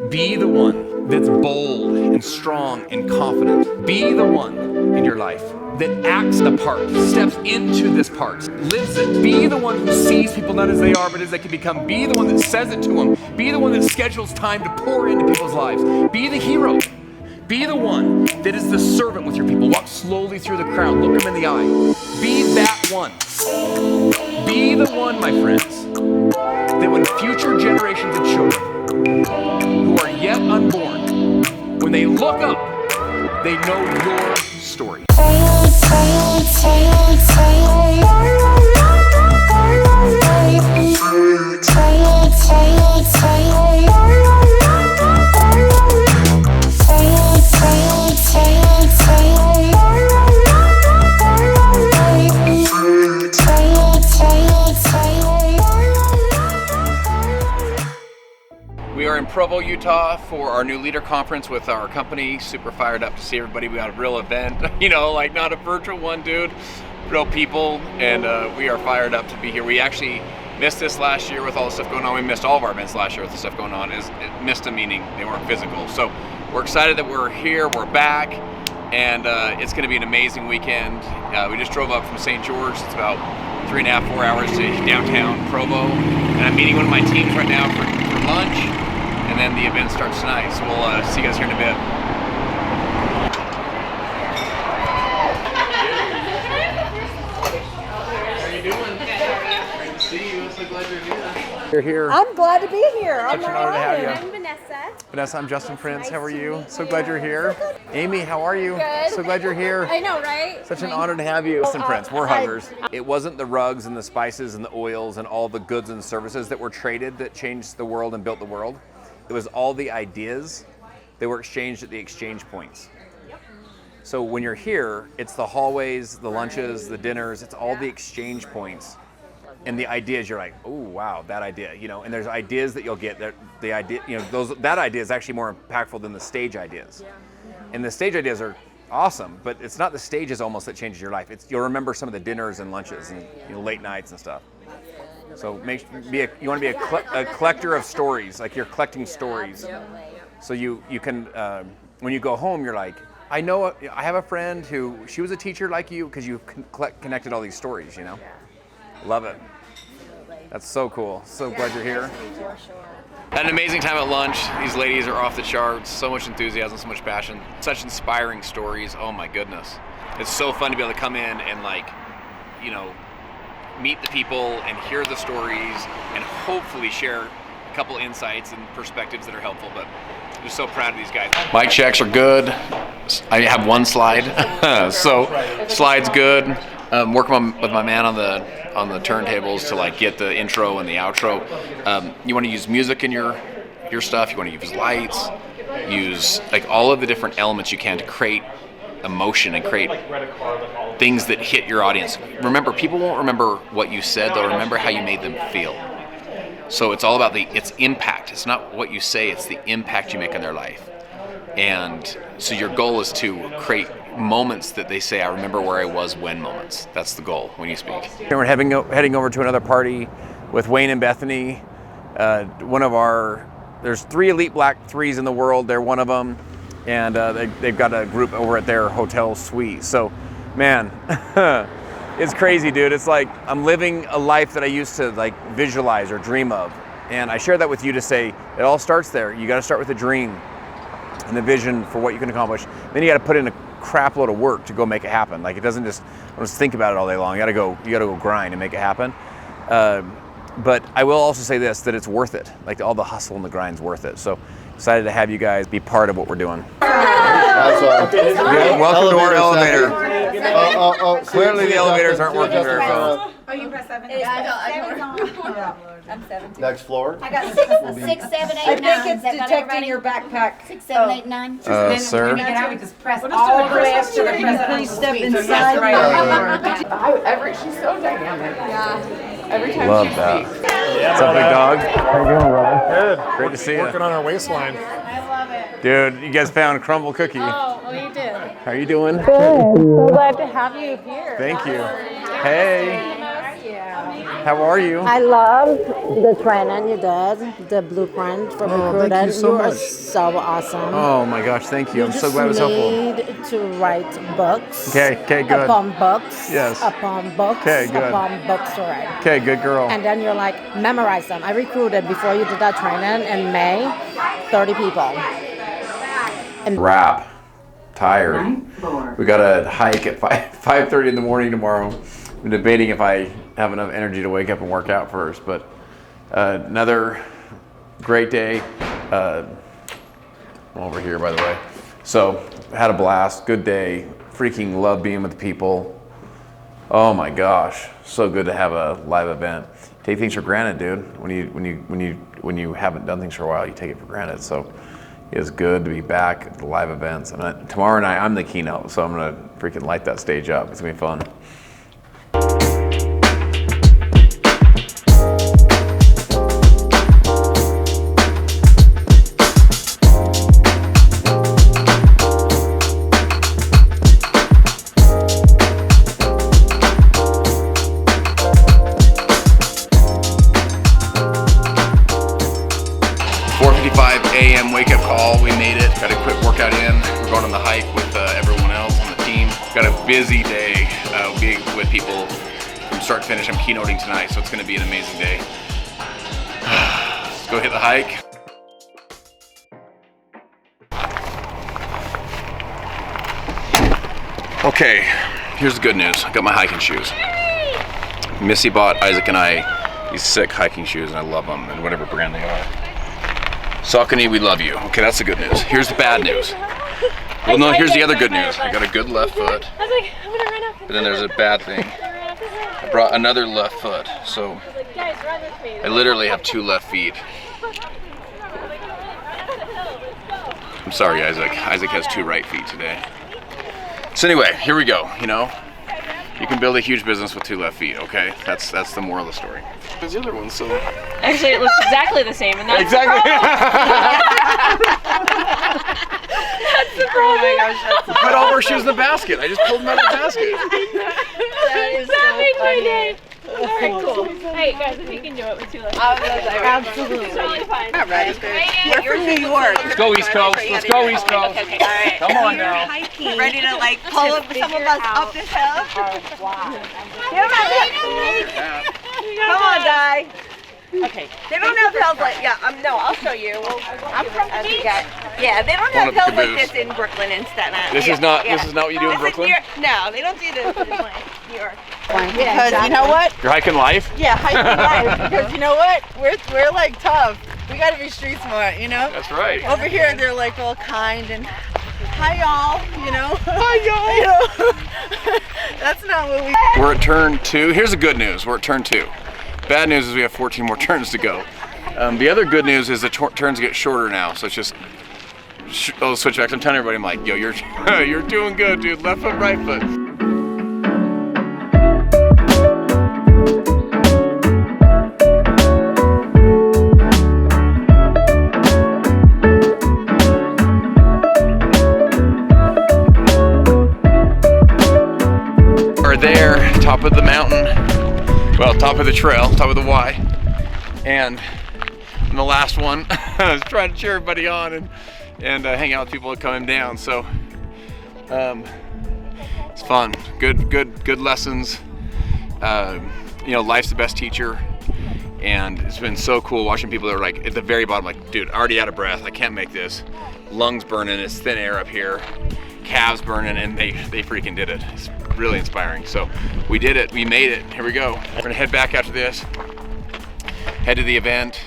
Be the one that's bold and strong and confident. Be the one in your life that acts the part, steps into this part, lives it. Be the one who sees people not as they are, but as they can become. Be the one that says it to them. Be the one that schedules time to pour into people's lives. Be the hero. Be the one that is the servant with your people. Walk slowly through the crowd. Look them in the eye. Be that one. Be the one, my friends, that when future generations of children who are yet unborn, when they look up, they know your story. We are in Provo, Utah for our new leader conference with our company. Super fired up to see everybody. We got a real event, like not a virtual one, dude. Real people, and we are fired up to be here. We actually missed this last year with all the stuff going on. We missed all of our events last year with the stuff going on. It missed a meaning, they weren't physical. So we're excited that we're here, we're back, and it's gonna be an amazing weekend. We just drove up from St. George. It's about 3.5, 4 hours to downtown Provo. And I'm meeting one of my teams right now for lunch. And then the event starts tonight, so we'll see you guys here in a bit. How are you doing? Great to see you. So glad you're here. You're here. I'm glad to be here. Such an honor to have you. I'm Vanessa. Vanessa, I'm Justin Prince. How are you? So glad you're here. Amy, how are you? Good. So glad you're here. I know, right? Such an honor to have you. Justin Prince, we're huggers. It wasn't the rugs and the spices and the oils and all the goods and services that were traded that changed the world and built the world. It was all the ideas that were exchanged at the exchange points. So when you're here, it's the hallways, the lunches, the dinners, it's all the exchange points. And the ideas, you're like, oh wow, that idea, and there's ideas that you'll get that the idea, that idea is actually more impactful than the stage ideas. And the stage ideas are awesome, but it's not the stages almost that changes your life. You'll remember some of the dinners and lunches and late nights and stuff. So you want to be a collector of stories, like you're collecting stories. So you can, when you go home, you're like, I have a friend who, she was a teacher like you because you connected all these stories, Love it. That's so cool. So glad you're here. Had an amazing time at lunch. These ladies are off the charts. So much enthusiasm, so much passion. Such inspiring stories. Oh my goodness. It's so fun to be able to come in and meet the people and hear the stories and hopefully share a couple insights and perspectives that are helpful, but I'm just so proud of these guys. Mic checks are good. I have one slide, so slide's good. Working with my man on the turntables to get the intro and the outro. You want to use music in your stuff. You want to use lights, use all of the different elements you can to create emotion and create things that hit your audience. Remember, people won't remember what you said, they'll remember how you made them feel. So it's all about its impact. It's not what you say, it's the impact you make on their life. And so your goal is to create moments that they say, I remember where I was when moments. That's the goal when you speak. And we're heading over to another party with Wayne and Bethany. There's 3 elite black threes in the world. They're one of them. And they've got a group over at their hotel suite. So, man, it's crazy, dude. It's like I'm living a life that I used to visualize or dream of. And I share that with you to say it all starts there. You got to start with a dream and the vision for what you can accomplish. Then you got to put in a crap load of work to go make it happen. It doesn't just think about it all day long. You got to go grind and make it happen. But I will also say this, that it's worth it. All the hustle and the grind's worth it. So excited to have you guys be part of what we're doing. Welcome to our elevator. Clearly the elevators aren't working very well. Oh, you press 7? Yeah, I'm 17. Next floor. I got 6, 7, 8, 9. I think it's detecting your backpack. 6, 7, 8, 9. Sir? When you get out, we just press all the way up to the president. Please step inside. She's so dynamic. Yeah. Every time Love she that. speaks. What's up, big dog? How you doing, brother? Good. Great to see you. Working on our waistline. I love it. Dude, you guys found Crumble Cookie. Oh, you did. How are you doing? Good. So glad to have you here. Thank you. Hey. How are you? I love the training you did, the blueprint for recruiting. Thank you so are much. so awesome. Oh my gosh, thank you. I'm so glad it was helpful. You just need to write books. Okay, good. Upon books. Yes. Upon books. Okay, good. Upon books to write. Okay, good girl. And then you're like, memorize them. I recruited, before you did that training in May, 30 people. And Wrap. Tired. We got a hike at 5:30 in the morning tomorrow. I'm debating if I have enough energy to wake up and work out first, but another great day. I'm over here, by the way. So had a blast. Good day. Freaking love being with the people. Oh my gosh, so good to have a live event. Take things for granted, dude. When you haven't done things for a while, you take it for granted. So it's good to be back at the live events. And tomorrow night, I'm the keynote, so I'm gonna freaking light that stage up. It's gonna be fun. A.m. wake-up call. We made it. Got a quick workout in. We're going on the hike with everyone else on the team. Got a busy day being with people from start to finish. I'm keynoting tonight, so it's going to be an amazing day. Let's go hit the hike. Okay, here's the good news. I got my hiking shoes. Missy bought Isaac and I these sick hiking shoes, and I love them, and whatever brand they are. Saucony, we love you. Okay, that's the good news. Here's the bad news. Well, no, here's the other good news. I got a good left foot. I was like, I'm gonna run up. But then there's a bad thing. I brought another left foot, so Guys, run with me. I literally have 2 left feet. I'm sorry, Isaac. Isaac has 2 right feet today. So anyway, here we go. You know, you can build a huge business with 2 left feet. Okay, that's the moral of the story. There's the other one, so. Actually, it looks exactly the same, and that's Exactly. that's the problem. Put all our shoes in the basket. I just pulled them out of the basket. That made my day. All right, cool. Hey guys, if you can do it with 2 left. absolutely. It's totally fine. All right. We're from New York. Let's go East Coast. Let's go East Coast. Okay, all right. Come on now. Ready to like pull up some of us up this hill? Come on, Di. Okay. They don't have hills like no, I'll show you. I'm from the beach. Yeah, they don't have Going up hills like Caboose. this in Brooklyn and Staten Island. This is not what you do in Brooklyn? No, they don't do this in New York. Because you know what? You're hiking life? Yeah, hiking life. Because you know what? We're like tough. We gotta be street smart, you know? That's right. Over here they're like all kind and hi y'all, you know? Hi y'all. That's not what we We're at turn 2. Here's the good news. We're at turn 2. Bad news is we have 14 more turns to go. The other good news is the turns get shorter now, so it's just switchbacks. I'm telling everybody, I'm like, yo, you're doing good, dude. Left foot, right foot. We're there, top of the mountain. Well, top of the trail, top of the Y, and on the last one, I was trying to cheer everybody on and hang out with people coming down. So it's fun, good lessons. You know, life's the best teacher, and it's been so cool watching people that are like at the very bottom, like, dude, already out of breath, I can't make this. Lungs burning, it's thin air up here, calves burning, and they freaking did it. It's really inspiring. So we did it, we made it, here we go. We're gonna head back after this, head to the event.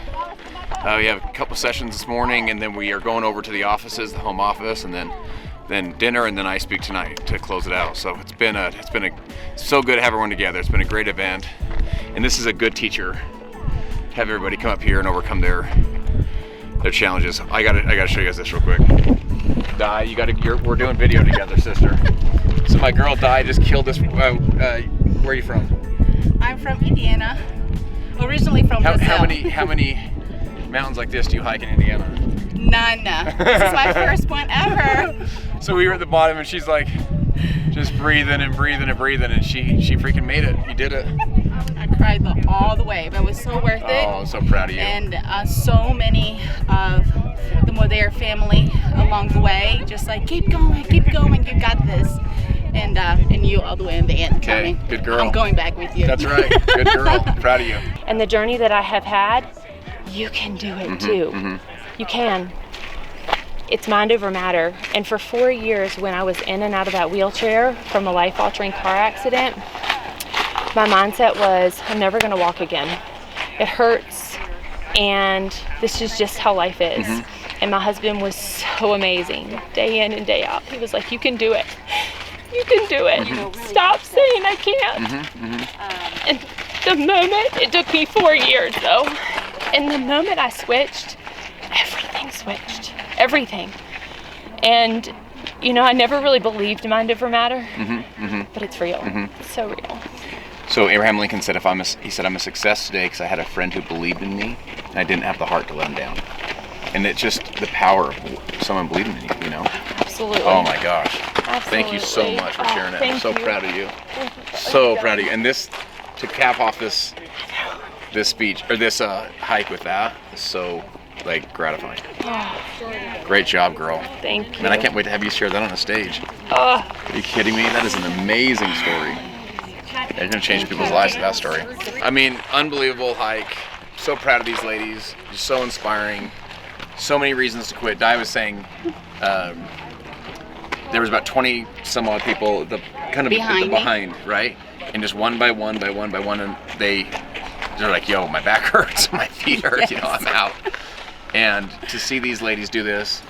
We have a couple sessions this morning, and then we are going over to the offices, the home office, and then dinner, and then I speak tonight to close it out. So it's been so good to have everyone together. It's been a great event, and this is a good teacher. Have everybody come up here and overcome their challenges. I gotta show you guys this real quick. Di, we're doing video together, sister. So my girl Di just killed this. Where are you from? I'm from Indiana. Originally from Brazil. How many mountains like this do you hike in Indiana? None. This is my first one ever. So we were at the bottom, and she's like, just breathing and breathing and breathing, and she freaking made it. You did it. I cried all the way, but it was so worth it. Oh, I'm so proud of you. And so many of the Modere family along the way, just like, keep going, you got this. And you all the way in the end. Okay, good girl. I'm going back with you. That's right, good girl. Proud of you. And the journey that I have had, you can do it too. You can. It's mind over matter. And for 4 years, when I was in and out of that wheelchair from a life-altering car accident, my mindset was, I'm never gonna walk again. It hurts, and this is just how life is. And my husband was so amazing, day in and day out. He was like, you can do it. You can do it. Stop saying I can't. And the moment, it took me 4 years though, and the moment I switched, everything switched. Everything. And you know, I never really believed mind over matter, but it's real. It's so real. So Abraham Lincoln said, I'm a success today because I had a friend who believed in me, and I didn't have the heart to let him down. And it's just the power of someone believing in you, you know? Absolutely. Oh my gosh. Absolutely. Thank you so much for sharing that. I'm so proud of you. Thank you. So proud of you. And this, to cap off this speech, or this hike with that, is so, like, gratifying. Great job, girl. Thank you. Man, I can't wait to have you share that on a stage. Oh, Are you kidding me? That is an amazing story. You're gonna change people's lives with that story. I mean, unbelievable hike. So proud of these ladies. Just so inspiring. So many reasons to quit. Di was saying there was about 20 some odd people behind, right? And just one by one, and they're like, yo, my back hurts, my feet hurt, you know, I'm out. And to see these ladies do this,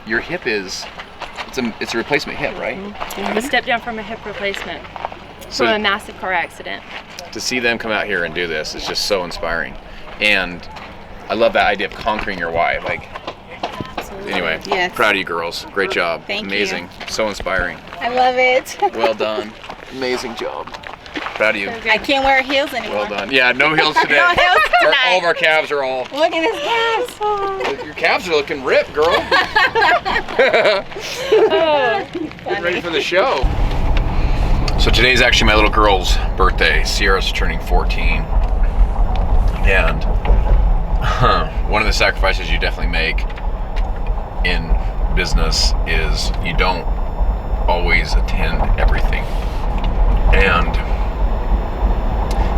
your hip it's a replacement hip, right? I was stepped down from a hip replacement So from a massive car accident. to see them come out here and do this is just so inspiring. And I love that idea of conquering your why. Like, anyway, Yes. proud of you girls. Great job. Thank you. Amazing. So inspiring. I love it. Well done. Amazing job. Proud of you. I can't wear heels anymore. Well done. Yeah, no heels today. No heels tonight. All of our calves are all. Look at his calves. Your calves are looking ripped, girl. Get ready for the show. So today's actually my little girl's birthday. Sierra's turning 14. And one of the sacrifices you definitely make in business is you don't always attend everything. And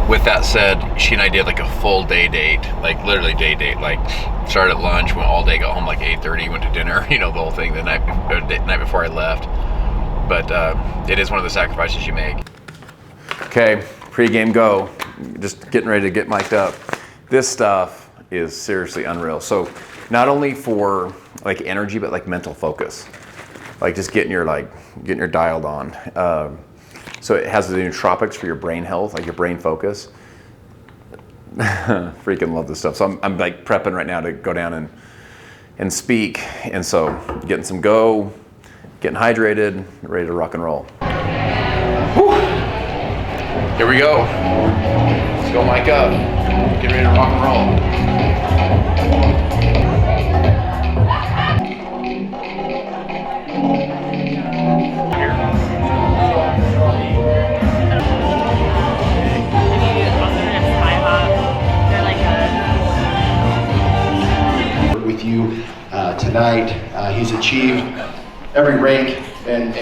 with that said, she and I did like a full day date, like literally day date, like started at lunch, went all day, got home like 8:30, went to dinner, you know, the whole thing the night before I left. But it is one of the sacrifices you make. Okay, pre-game go. Just getting ready to get mic'd up. This stuff is seriously unreal. So not only for like energy, but like mental focus. Like just getting your dialed on. So it has the nootropics for your brain health, like your brain focus. Freaking love this stuff. So I'm like prepping right now to go down and speak. And so getting some go, getting hydrated, ready to rock and roll. Whew. Here we go. Let's go mic up. Get ready to rock and roll. With you tonight. He's achieved every rank and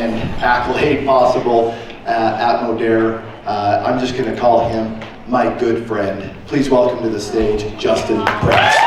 accolade possible at Modere. I'm just going to call him my good friend. Please welcome to the stage, Justin Press.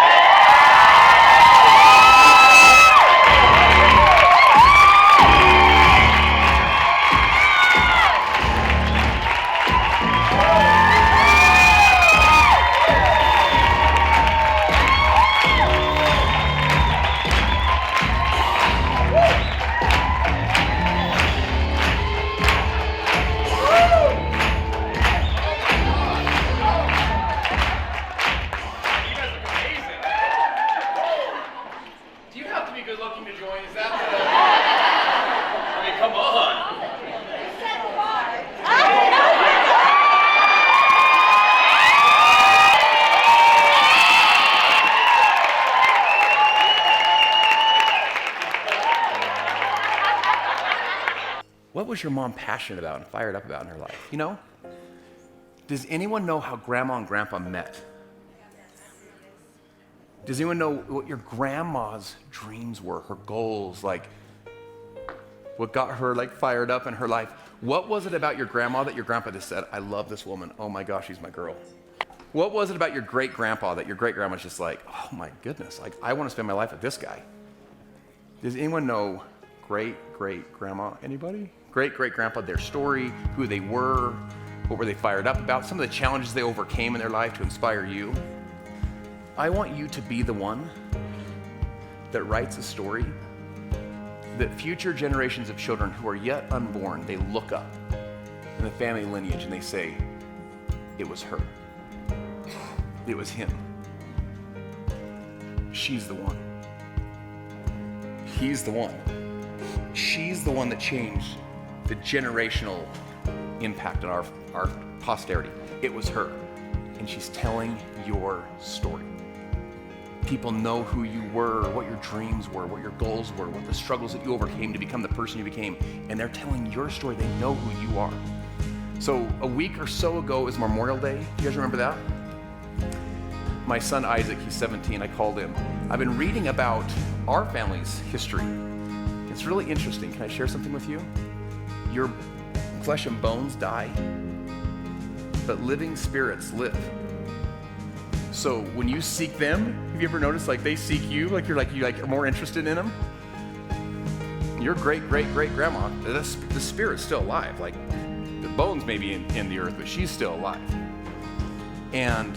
What was your mom passionate about and fired up about in her life? You know? Does anyone know how Grandma and Grandpa met? Does anyone know what your grandma's dreams were, her goals, like what got her like fired up in her life? What was it about your grandma that your grandpa just said, I love this woman, oh my gosh, she's my girl? What was it about your great-grandpa that your great-grandma's just like, oh my goodness, like I want to spend my life with this guy? Does anyone know great-great-grandma? Anybody? Great-great-grandpa, their story, who they were, what were they fired up about, some of the challenges they overcame in their life to inspire you. I want you to be the one that writes a story that future generations of children who are yet unborn, they look up in the family lineage and they say, it was her. It was him. She's the one. He's the one. She's the one that changed the generational impact on our posterity. It was her. And she's telling your story. People know who you were, what your dreams were, what your goals were, what the struggles that you overcame to become the person you became. And they're telling your story. They know who you are. So a week or so ago is Memorial Day. You guys remember that? My son Isaac, he's 17, I called him. I've been reading about our family's history. It's really interesting. Can I share something with you? Your flesh and bones die, but living spirits live. So when you seek them, have you ever noticed like they seek you, like you are more interested in them? Your great-great-great-grandma, the spirit's still alive. Like the bones may be in the earth, but she's still alive. And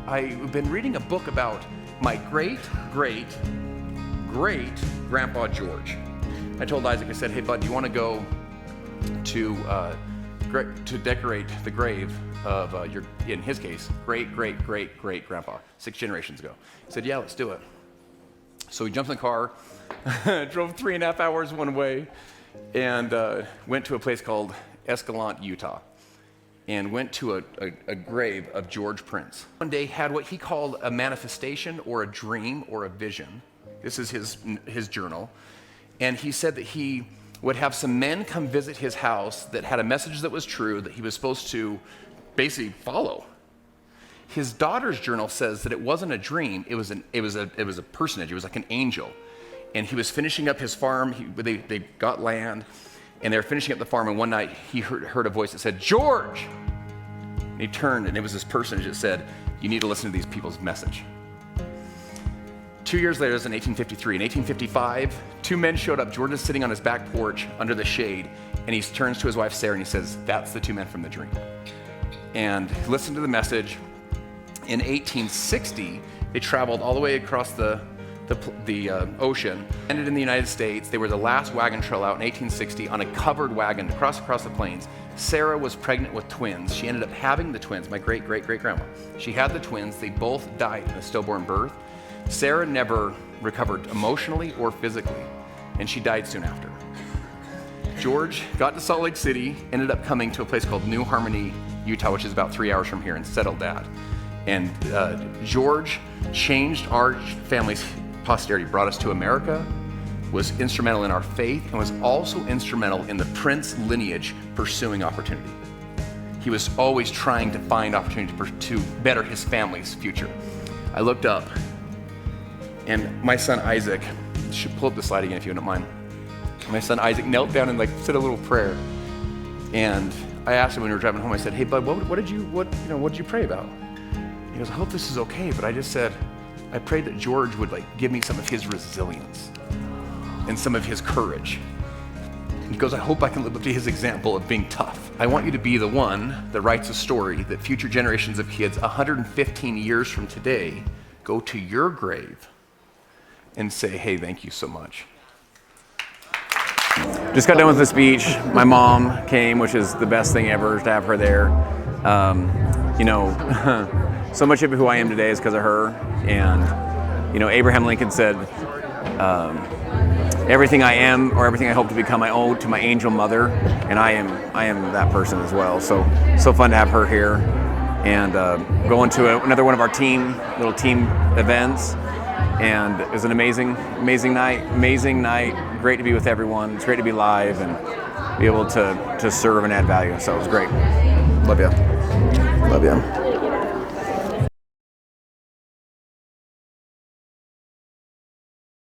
I've been reading a book about my great-great-great-grandpa George. I told Isaac, I said, hey bud, do you want to go to decorate the grave of your, in his case, great-great-great-great-grandpa, 6 generations ago? He said, yeah, let's do it. So we jumped in the car, drove 3.5 hours one way, and went to a place called Escalante, Utah, and went to a grave of George Prince. One day had what he called a manifestation or a dream or a vision. This is his journal. And he said that he would have some men come visit his house that had a message that was true that he was supposed to basically follow. His daughter's journal says that it wasn't a dream, it was a personage, it was like an angel. And he was finishing up his farm, they got land, and they were finishing up the farm, and one night he heard a voice that said, George! And he turned, and it was this personage that said, you need to listen to these people's message. 2 years later, it was in 1853. In 1855, 2 men showed up. George is sitting on his back porch under the shade, and he turns to his wife, Sarah, and he says, that's the 2 men from the dream. And he listened to the message. In 1860, they traveled all the way across the ocean, ended in the United States. They were the last wagon trail out in 1860 on a covered wagon across the plains. Sarah was pregnant with twins. She ended up having the twins, my great-great-great-grandma. She had the twins. They both died in a stillborn birth. Sarah never recovered emotionally or physically, and she died soon after. George got to Salt Lake City, ended up coming to a place called New Harmony, Utah, which is about 3 hours from here, and settled that. And George changed our family's posterity, brought us to America, was instrumental in our faith, and was also instrumental in the Prince lineage pursuing opportunity. He was always trying to find opportunity to better his family's future. I looked up, and my son Isaac, should pull up the slide again if you don't mind. My son Isaac knelt down and said a little prayer. And I asked him when we were driving home, I said, hey bud, what did you pray about? He goes, I hope this is okay, but I just said, I prayed that George would give me some of his resilience and some of his courage. He goes, I hope I can live up to his example of being tough. I want you to be the one that writes a story that future generations of kids 115 years from today go to your grave and say, hey, thank you so much. Just got done with the speech. My mom came, which is the best thing ever to have her there. So much of who I am today is because of her. And, Abraham Lincoln said, everything I am or everything I hope to become, I owe to my angel mother. And I am that person as well. So fun to have her here. And going to another one of our little team events. And it was an amazing night. Great to be with everyone. It's great to be live and be able to serve and add value. So it was great. Love you. Love you.